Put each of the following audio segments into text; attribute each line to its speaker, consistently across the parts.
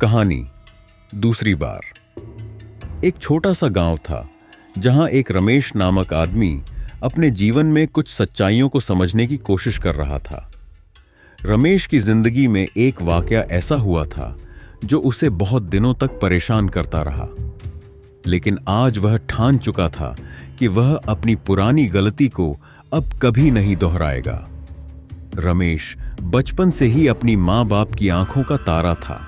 Speaker 1: कहानी दूसरी बार। एक छोटा सा गांव था जहां एक रमेश नामक आदमी अपने जीवन में कुछ सच्चाइयों को समझने की कोशिश कर रहा था। रमेश की जिंदगी में एक वाकया ऐसा हुआ था जो उसे बहुत दिनों तक परेशान करता रहा, लेकिन आज वह ठान चुका था कि वह अपनी पुरानी गलती को अब कभी नहीं दोहराएगा। रमेश बचपन से ही अपनी माँ बाप की आंखों का तारा था।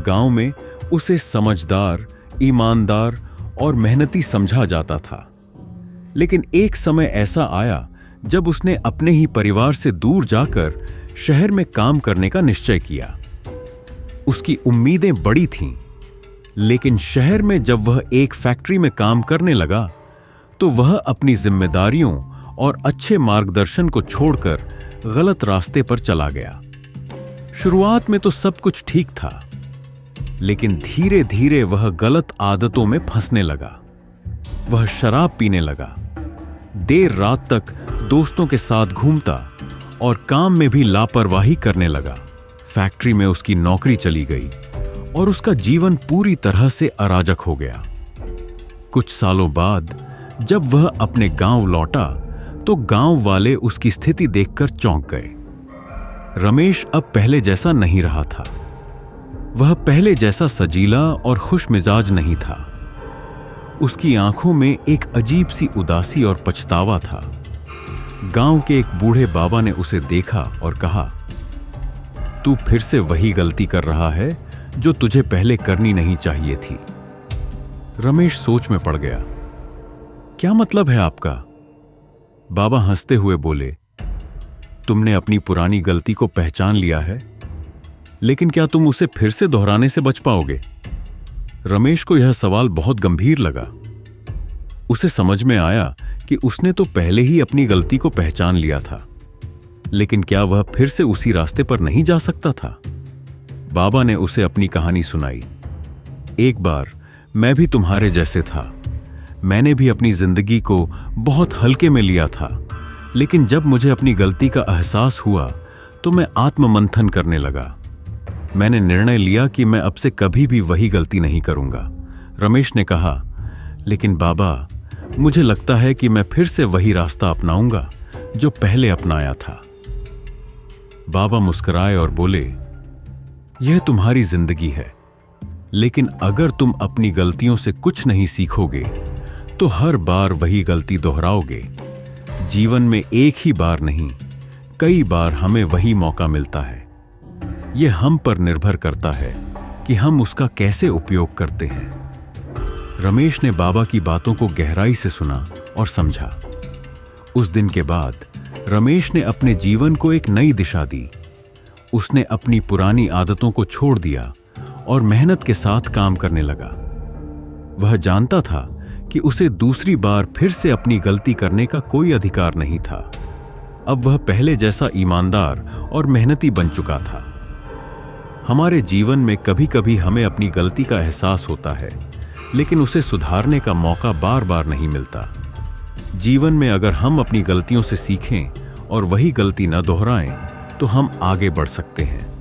Speaker 1: गांव में उसे समझदार, ईमानदार और मेहनती समझा जाता था। लेकिन एक समय ऐसा आया जब उसने अपने ही परिवार से दूर जाकर शहर में काम करने का निश्चय किया। उसकी उम्मीदें बड़ी थीं, लेकिन शहर में जब वह एक फैक्ट्री में काम करने लगा तो वह अपनी जिम्मेदारियों और अच्छे मार्गदर्शन को छोड़कर गलत रास्ते पर चला गया। शुरुआत में तो सब कुछ ठीक था, लेकिन धीरे धीरे वह गलत आदतों में फंसने लगा। वह शराब पीने लगा, देर रात तक दोस्तों के साथ घूमता और काम में भी लापरवाही करने लगा। फैक्ट्री में उसकी नौकरी चली गई और उसका जीवन पूरी तरह से अराजक हो गया। कुछ सालों बाद जब वह अपने गांव लौटा तो गांव वाले उसकी स्थिति देखकर चौंक गए। रमेश अब पहले जैसा नहीं रहा था। वह पहले जैसा सजीला और खुशमिजाज नहीं था। उसकी आंखों में एक अजीब सी उदासी और पछतावा था। गांव के एक बूढ़े बाबा ने उसे देखा और कहा, तू फिर से वही गलती कर रहा है जो तुझे पहले करनी नहीं चाहिए थी। रमेश सोच में पड़ गया। क्या मतलब है आपका? बाबा हंसते हुए बोले, तुमने अपनी पुरानी गलती को पहचान लिया है, लेकिन क्या तुम उसे फिर से दोहराने से बच पाओगे? रमेश को यह सवाल बहुत गंभीर लगा। उसे समझ में आया कि उसने तो पहले ही अपनी गलती को पहचान लिया था, लेकिन क्या वह फिर से उसी रास्ते पर नहीं जा सकता था? बाबा ने उसे अपनी कहानी सुनाई। एक बार मैं भी तुम्हारे जैसे था। मैंने भी अपनी जिंदगी को बहुत हल्के में लिया था, लेकिन जब मुझे अपनी गलती का एहसास हुआ तो मैं आत्ममंथन करने लगा। मैंने निर्णय लिया कि मैं अब से कभी भी वही गलती नहीं करूंगा। रमेश ने कहा, लेकिन बाबा, मुझे लगता है कि मैं फिर से वही रास्ता अपनाऊंगा जो पहले अपनाया था। बाबा मुस्कुराए और बोले, यह तुम्हारी जिंदगी है, लेकिन अगर तुम अपनी गलतियों से कुछ नहीं सीखोगे तो हर बार वही गलती दोहराओगे। जीवन में एक ही बार नहीं, कई बार हमें वही मौका मिलता है। यह हम पर निर्भर करता है कि हम उसका कैसे उपयोग करते हैं। रमेश ने बाबा की बातों को गहराई से सुना और समझा। उस दिन के बाद रमेश ने अपने जीवन को एक नई दिशा दी। उसने अपनी पुरानी आदतों को छोड़ दिया और मेहनत के साथ काम करने लगा। वह जानता था कि उसे दूसरी बार फिर से अपनी गलती करने का कोई अधिकार नहीं था। अब वह पहले जैसा ईमानदार और मेहनती बन चुका था। हमारे जीवन में कभी कभी हमें अपनी गलती का एहसास होता है, लेकिन उसे सुधारने का मौका बार बार नहीं मिलता। जीवन में अगर हम अपनी गलतियों से सीखें और वही गलती न दोहराएं, तो हम आगे बढ़ सकते हैं।